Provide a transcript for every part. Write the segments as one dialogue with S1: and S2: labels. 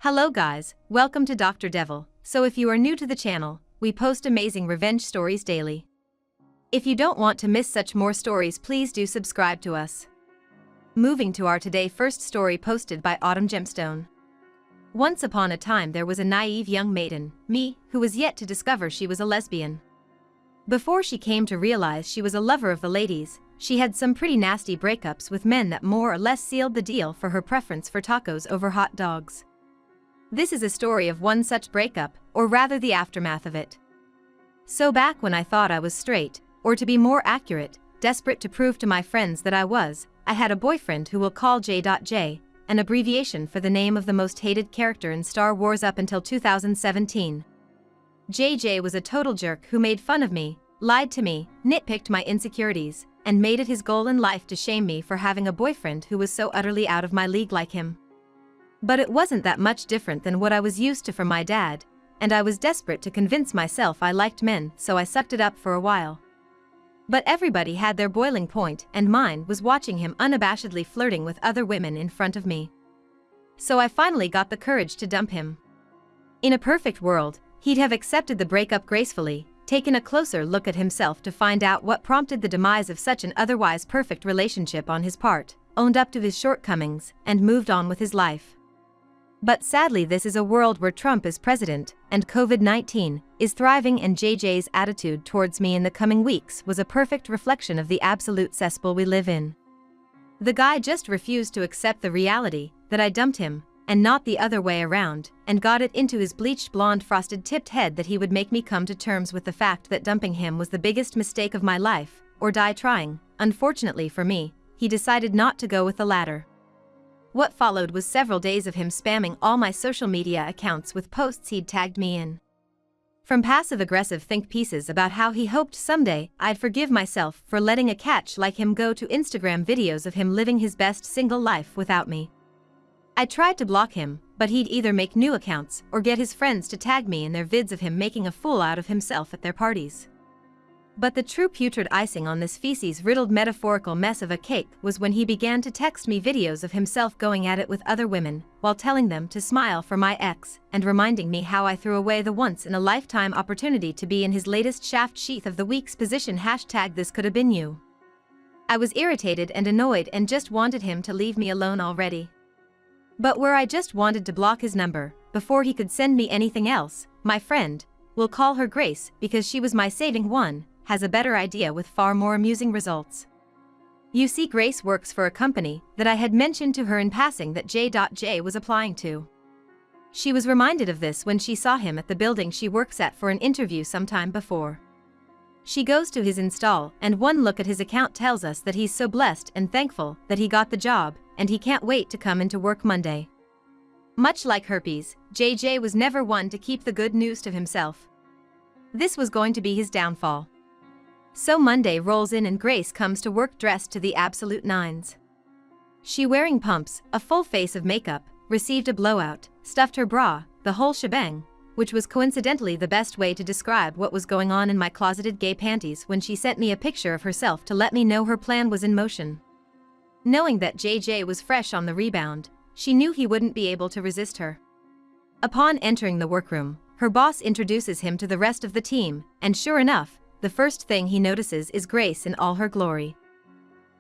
S1: Hello guys, welcome to Dr. Devil. So if you are new to the channel, we post amazing revenge stories daily. If you don't want to miss such more stories, please do subscribe to us. Moving to our today first story posted by Autumn Gemstone. Once upon a time there was a naive young maiden, me, who was yet to discover she was a lesbian. Before she came to realize she was a lover of the ladies, she had some pretty nasty breakups with men that more or less sealed the deal for her preference for tacos over hot dogs. This is a story of one such breakup, or rather the aftermath of it. So back when I thought I was straight, or to be more accurate, desperate to prove to my friends that I had a boyfriend who we'll call J.J., an abbreviation for the name of the most hated character in Star Wars up until 2017. JJ was a total jerk who made fun of me, lied to me, nitpicked my insecurities, and made it his goal in life to shame me for having a boyfriend who was so utterly out of my league like him. But it wasn't that much different than what I was used to from my dad, and I was desperate to convince myself I liked men, so I sucked it up for a while. But everybody had their boiling point, and mine was watching him unabashedly flirting with other women in front of me. So I finally got the courage to dump him. In a perfect world, he'd have accepted the breakup gracefully, taken a closer look at himself to find out what prompted the demise of such an otherwise perfect relationship on his part, owned up to his shortcomings, and moved on with his life. But sadly this is a world where Trump is president, and COVID-19 is thriving, and JJ's attitude towards me in the coming weeks was a perfect reflection of the absolute cesspool we live in. The guy just refused to accept the reality that I dumped him, and not the other way around, and got it into his bleached blonde frosted tipped head that he would make me come to terms with the fact that dumping him was the biggest mistake of my life, or die trying. Unfortunately for me, he decided not to go with the latter. What followed was several days of him spamming all my social media accounts with posts he'd tagged me in. From passive-aggressive think pieces about how he hoped someday I'd forgive myself for letting a catch like him go to Instagram videos of him living his best single life without me. I tried to block him, but he'd either make new accounts or get his friends to tag me in their vids of him making a fool out of himself at their parties. But the true putrid icing on this feces-riddled metaphorical mess of a cake was when he began to text me videos of himself going at it with other women, while telling them to smile for my ex, and reminding me how I threw away the once-in-a-lifetime opportunity to be in his latest shaft sheath of the week's position #this could have been you. I was irritated and annoyed and just wanted him to leave me alone already. But where I just wanted to block his number, before he could send me anything else, my friend, we'll call her Grace because she was my saving one, has a better idea with far more amusing results. You see, Grace works for a company that I had mentioned to her in passing that J.J. was applying to. She was reminded of this when she saw him at the building she works at for an interview sometime before. She goes to his install, and one look at his account tells us that he's so blessed and thankful that he got the job, and he can't wait to come into work Monday. Much like herpes, JJ was never one to keep the good news to himself. This was going to be his downfall. So Monday rolls in and Grace comes to work dressed to the absolute nines. She wearing pumps, a full face of makeup, received a blowout, stuffed her bra, the whole shebang, which was coincidentally the best way to describe what was going on in my closeted gay panties when she sent me a picture of herself to let me know her plan was in motion. Knowing that JJ was fresh on the rebound, she knew he wouldn't be able to resist her. Upon entering the workroom, her boss introduces him to the rest of the team, and sure enough, the first thing he notices is Grace in all her glory.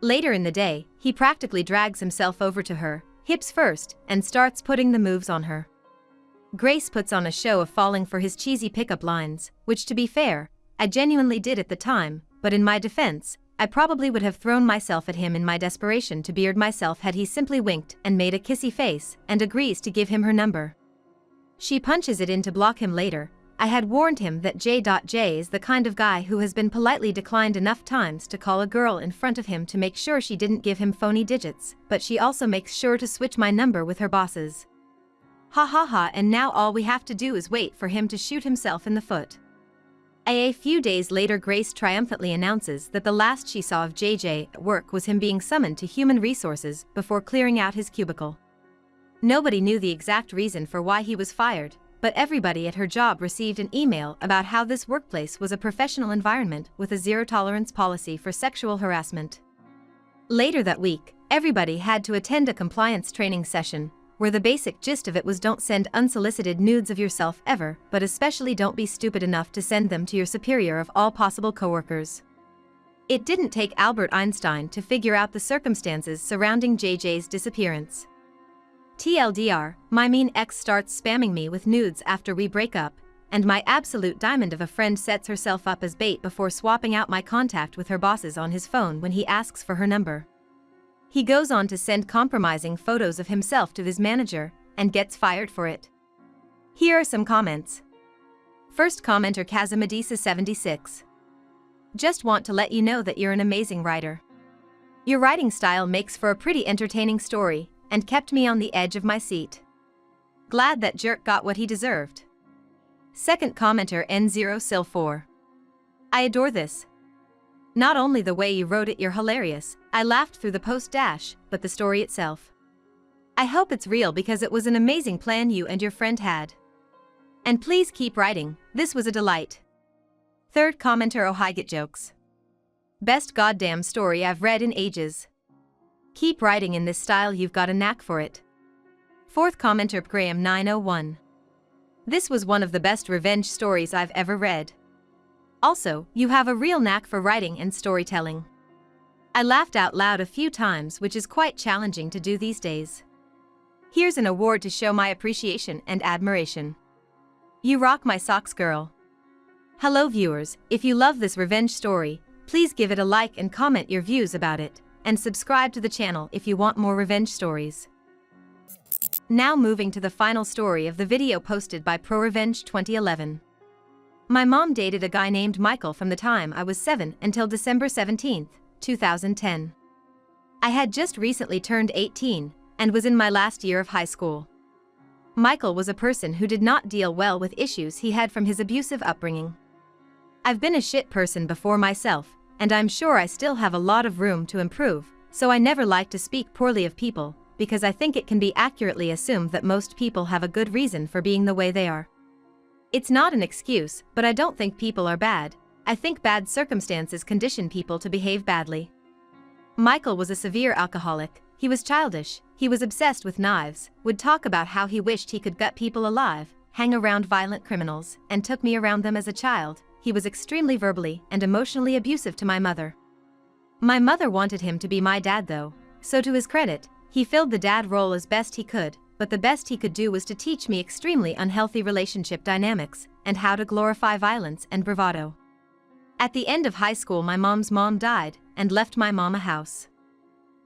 S1: Later in the day, he practically drags himself over to her, hips first, and starts putting the moves on her. Grace puts on a show of falling for his cheesy pickup lines, which, to be fair, I genuinely did at the time, but in my defense, I probably would have thrown myself at him in my desperation to beard myself had he simply winked and made a kissy face and agrees to give him her number. She punches it in to block him later. I had warned him that J.J. is the kind of guy who has been politely declined enough times to call a girl in front of him to make sure she didn't give him phony digits, but she also makes sure to switch my number with her bosses. Ha ha ha, and now all we have to do is wait for him to shoot himself in the foot. A few days later Grace triumphantly announces that the last she saw of JJ at work was him being summoned to human resources before clearing out his cubicle. Nobody knew the exact reason for why he was fired, but everybody at her job received an email about how this workplace was a professional environment with a zero-tolerance policy for sexual harassment. Later that week, everybody had to attend a compliance training session, where the basic gist of it was don't send unsolicited nudes of yourself ever, but especially don't be stupid enough to send them to your superior of all possible coworkers. It didn't take Albert Einstein to figure out the circumstances surrounding JJ's disappearance. TLDR, my mean ex starts spamming me with nudes after we break up, and my absolute diamond of a friend sets herself up as bait before swapping out my contact with her bosses on his phone when he asks for her number. He goes on to send compromising photos of himself to his manager, and gets fired for it. Here are some comments. First commenter Kazamadisa76. Just want to let you know that you're an amazing writer. Your writing style makes for a pretty entertaining story, and kept me on the edge of my seat. Glad that jerk got what he deserved. Second commenter N0Sil4. I adore this. Not only the way you wrote it, you're hilarious. I laughed through the post dash, but the story itself. I hope it's real because it was an amazing plan you and your friend had. And please keep writing, this was a delight. Third commenter Ohiget Jokes. Best goddamn story I've read in ages. Keep writing in this style, you've got a knack for it. Fourth commenter Graham901. This was one of the best revenge stories I've ever read. Also, you have a real knack for writing and storytelling. I laughed out loud a few times, which is quite challenging to do these days. Here's an award to show my appreciation and admiration. You rock my socks, girl. Hello viewers, if you love this revenge story, please give it a like and comment your views about it, and subscribe to the channel if you want more revenge stories. Now moving to the final story of the video posted by ProRevenge 2011. My mom dated a guy named Michael from the time I was 7 until December 17, 2010. I had just recently turned 18 and was in my last year of high school. Michael was a person who did not deal well with issues he had from his abusive upbringing. I've been a shit person before myself, and I'm sure I still have a lot of room to improve, so I never like to speak poorly of people, because I think it can be accurately assumed that most people have a good reason for being the way they are. It's not an excuse, but I don't think people are bad. I think bad circumstances condition people to behave badly. Michael was a severe alcoholic, he was childish, he was obsessed with knives, would talk about how he wished he could gut people alive, hang around violent criminals, and took me around them as a child. He was extremely verbally and emotionally abusive to my mother. My mother wanted him to be my dad though, so to his credit, he filled the dad role as best he could, but the best he could do was to teach me extremely unhealthy relationship dynamics, and how to glorify violence and bravado. At the end of high school, my mom's mom died, and left my mom a house.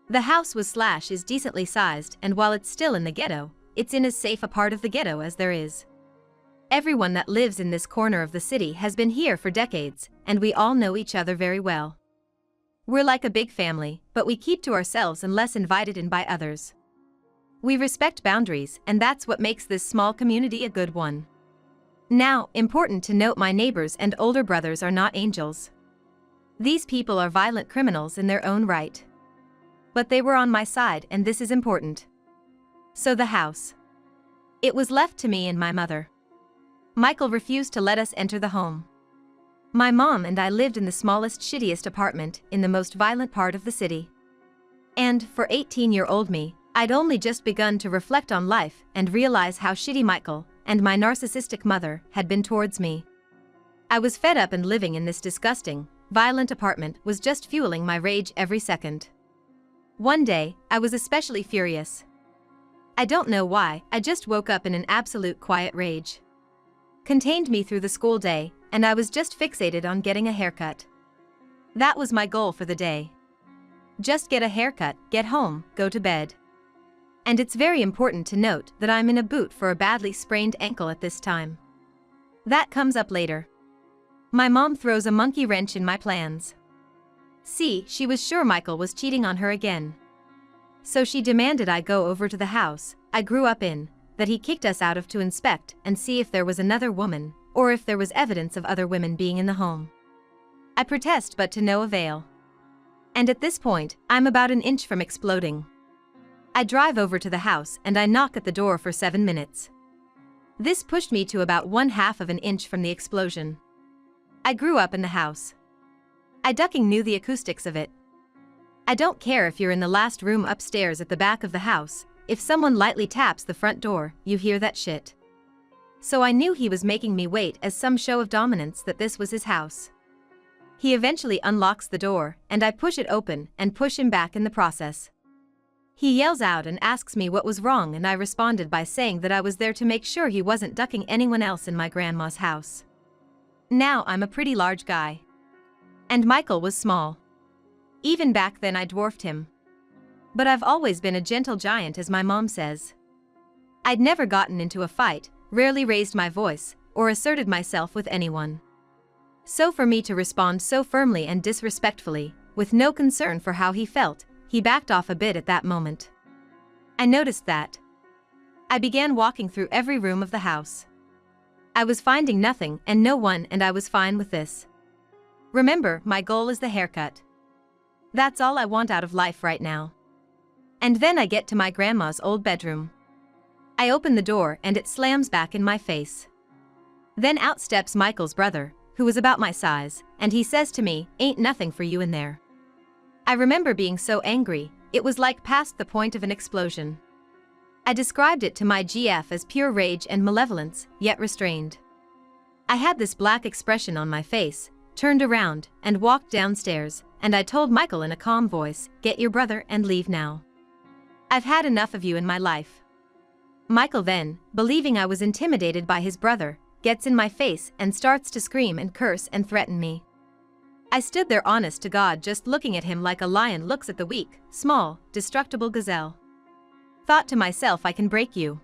S1: The house is decently sized, and while it's still in the ghetto, it's in as safe a part of the ghetto as there is. Everyone that lives in this corner of the city has been here for decades, and we all know each other very well. We're like a big family, but we keep to ourselves unless invited in by others. We respect boundaries, and that's what makes this small community a good one. Now, important to note, my neighbors and older brothers are not angels. These people are violent criminals in their own right. But they were on my side, and this is important. So the house. It was left to me and my mother. Michael refused to let us enter the home. My mom and I lived in the smallest, shittiest apartment in the most violent part of the city. And, for 18-year-old me, I'd only just begun to reflect on life and realize how shitty Michael and my narcissistic mother had been towards me. I was fed up, and living in this disgusting, violent apartment was just fueling my rage every second. One day, I was especially furious. I don't know why, I just woke up in an absolute quiet rage. Contained me through the school day, and I was just fixated on getting a haircut. That was my goal for the day. Just get a haircut, get home, go to bed. And it's very important to note that I'm in a boot for a badly sprained ankle at this time. That comes up later. My mom throws a monkey wrench in my plans. See, she was sure Michael was cheating on her again. So she demanded I go over to the house I grew up in, that he kicked us out of, to inspect and see if there was another woman, or if there was evidence of other women being in the home. I protest, but to no avail. And at this point, I'm about an inch from exploding. I drive over to the house and I knock at the door for 7 minutes. This pushed me to about 1/2 of an inch from the explosion. I grew up in the house. I ducking knew the acoustics of it. I don't care if you're in the last room upstairs at the back of the house, if someone lightly taps the front door, you hear that shit. So I knew he was making me wait as some show of dominance that this was his house. He eventually unlocks the door, and I push it open and push him back in the process. He yells out and asks me what was wrong, and I responded by saying that I was there to make sure he wasn't ducking anyone else in my grandma's house. Now I'm a pretty large guy. And Michael was small. Even back then I dwarfed him. But I've always been a gentle giant, as my mom says. I'd never gotten into a fight, rarely raised my voice, or asserted myself with anyone. So for me to respond so firmly and disrespectfully, with no concern for how he felt, he backed off a bit at that moment. I noticed that. I began walking through every room of the house. I was finding nothing and no one, and I was fine with this. Remember, my goal is the haircut. That's all I want out of life right now. And then I get to my grandma's old bedroom. I open the door and it slams back in my face. Then out steps Michael's brother, who was about my size, and he says to me, "Ain't nothing for you in there." I remember being so angry, it was like past the point of an explosion. I described it to my GF as pure rage and malevolence, yet restrained. I had this black expression on my face, turned around, and walked downstairs, and I told Michael in a calm voice, "Get your brother and leave now. I've had enough of you in my life." Michael then, believing I was intimidated by his brother, gets in my face and starts to scream and curse and threaten me. I stood there honest to God, just looking at him like a lion looks at the weak, small, destructible gazelle. Thought to myself, I can break you.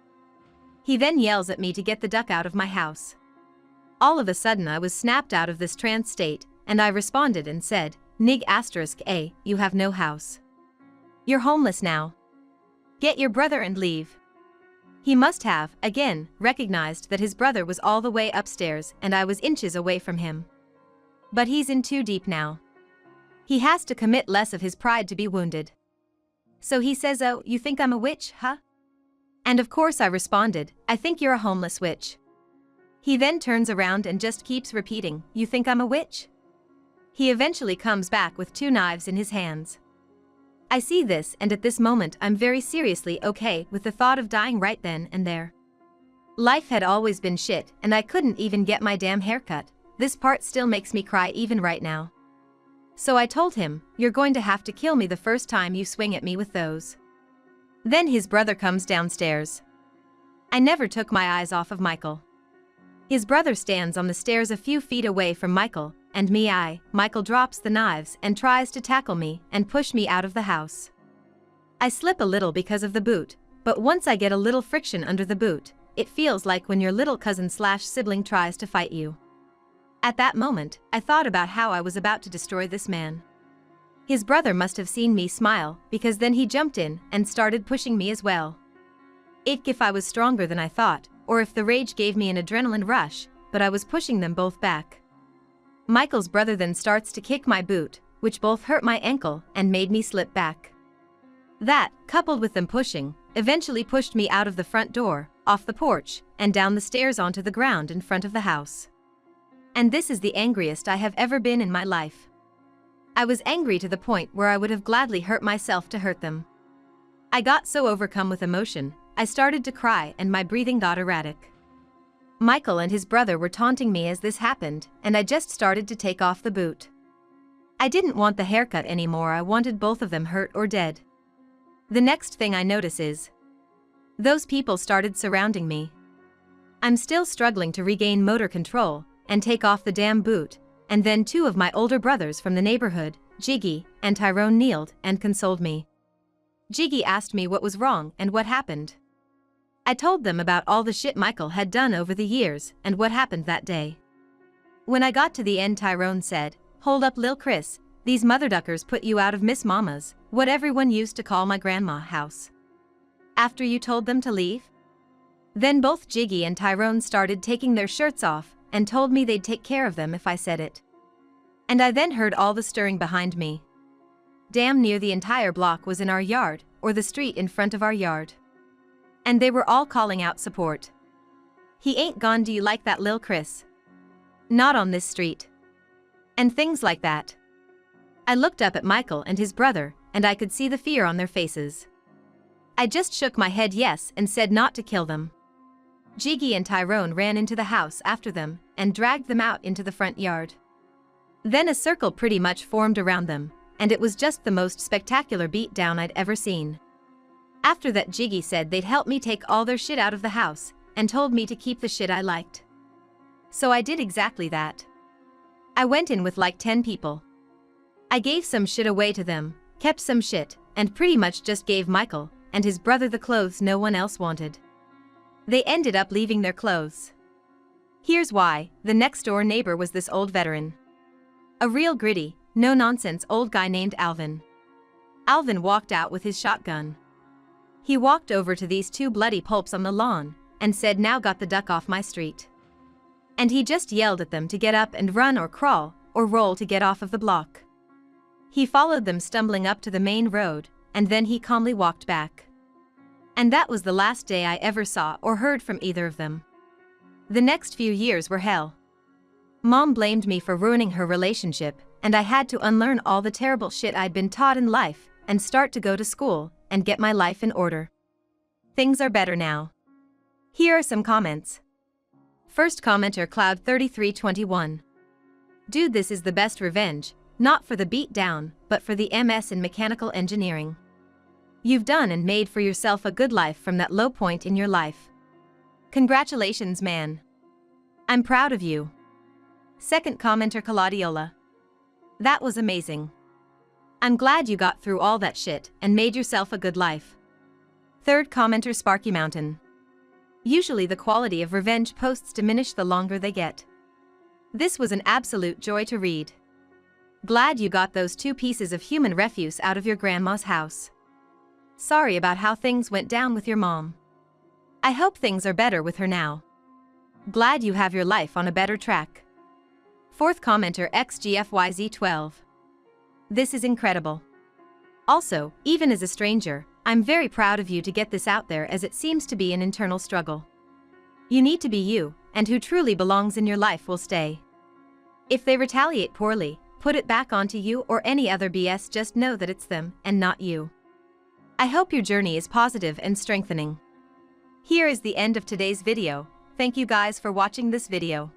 S1: He then yells at me to get the duck out of my house. All of a sudden I was snapped out of this trance state, and I responded and said, "Nig asterisk A, you have no house. You're homeless now. Get your brother and leave." He must have, again, recognized that his brother was all the way upstairs and I was inches away from him. But he's in too deep now. He has to commit less of his pride to be wounded. So he says, "Oh, you think I'm a witch, huh?" And of course I responded, "I think you're a homeless witch." He then turns around and just keeps repeating, "You think I'm a witch?" He eventually comes back with 2 knives in his hands. I see this, and at this moment I'm very seriously okay with the thought of dying right then and there. Life had always been shit, and I couldn't even get my damn haircut. This part still makes me cry even right now. So I told him, "You're going to have to kill me the first time you swing at me with those." Then his brother comes downstairs. I never took my eyes off of Michael. His brother stands on the stairs a few feet away from Michael, and Michael drops the knives and tries to tackle me and push me out of the house. I slip a little because of the boot, but once I get a little friction under the boot, it feels like when your little cousin/sibling tries to fight you. At that moment, I thought about how I was about to destroy this man. His brother must have seen me smile, because then he jumped in and started pushing me as well. If I was stronger than I thought, or if the rage gave me an adrenaline rush, but I was pushing them both back. Michael's brother then starts to kick my boot, which both hurt my ankle and made me slip back. That, coupled with them pushing, eventually pushed me out of the front door, off the porch, and down the stairs onto the ground in front of the house. And this is the angriest I have ever been in my life. I was angry to the point where I would have gladly hurt myself to hurt them. I got so overcome with emotion, I started to cry and my breathing got erratic. Michael and his brother were taunting me as this happened, and I just started to take off the boot. I didn't want the haircut anymore, I wanted both of them hurt or dead. The next thing I notice is those people started surrounding me. I'm still struggling to regain motor control and take off the damn boot, and then 2 of my older brothers from the neighborhood, Jiggy and Tyrone, kneeled and consoled me. Jiggy asked me what was wrong and what happened. I told them about all the shit Michael had done over the years and what happened that day. When I got to the end, Tyrone said, "Hold up, Lil Chris, these motherduckers put you out of Miss Mama's, what everyone used to call my grandma, house. After you told them to leave?" Then both Jiggy and Tyrone started taking their shirts off and told me they'd take care of them if I said it. And I then heard all the stirring behind me. Damn near the entire block was in our yard, or the street in front of our yard. And they were all calling out support. "He ain't gone, do you like that, Lil Chris? Not on this street." And things like that. I looked up at Michael and his brother, and I could see the fear on their faces. I just shook my head yes and said not to kill them. Jiggy and Tyrone ran into the house after them and dragged them out into the front yard. Then a circle pretty much formed around them, and it was just the most spectacular beatdown I'd ever seen. After that, Jiggy said they'd help me take all their shit out of the house and told me to keep the shit I liked. So I did exactly that. I went in with like 10 people. I gave some shit away to them, kept some shit, and pretty much just gave Michael and his brother the clothes no one else wanted. They ended up leaving their clothes. Here's why: the next door neighbor was this old veteran. A real gritty, no-nonsense old guy named Alvin. Alvin walked out with his shotgun. He walked over to these two bloody pulps on the lawn and said, "Now got the duck off my street." And he just yelled at them to get up and run or crawl or roll to get off of the block. He followed them stumbling up to the main road, and then he calmly walked back. And that was the last day I ever saw or heard from either of them. The next few years were hell. Mom blamed me for ruining her relationship, and I had to unlearn all the terrible shit I'd been taught in life and start to go to school and get my life in order. Things are better now. Here are some comments. First commenter, Cloud3321. Dude, this is the best revenge, not for the beat down, but for the MS in mechanical engineering. You've done and made for yourself a good life from that low point in your life. Congratulations, man. I'm proud of you. Second commenter, Caladiola. That was amazing. I'm glad you got through all that shit and made yourself a good life. Third commenter, Sparky Mountain. Usually the quality of revenge posts diminish the longer they get. This was an absolute joy to read. Glad you got those 2 pieces of human refuse out of your grandma's house. Sorry about how things went down with your mom. I hope things are better with her now. Glad you have your life on a better track. Fourth commenter, XGFYZ12. This is incredible. Also, even as a stranger, I'm very proud of you to get this out there, as it seems to be an internal struggle. You need to be you, and who truly belongs in your life will stay. If they retaliate poorly, put it back onto you or any other BS, just know that it's them and not you. I hope your journey is positive and strengthening. Here is the end of today's video. Thank you guys for watching this video.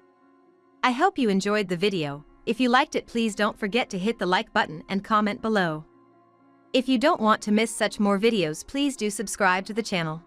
S1: I hope you enjoyed the video. If you liked it, please don't forget to hit the like button and comment below. If you don't want to miss such more videos, please do subscribe to the channel.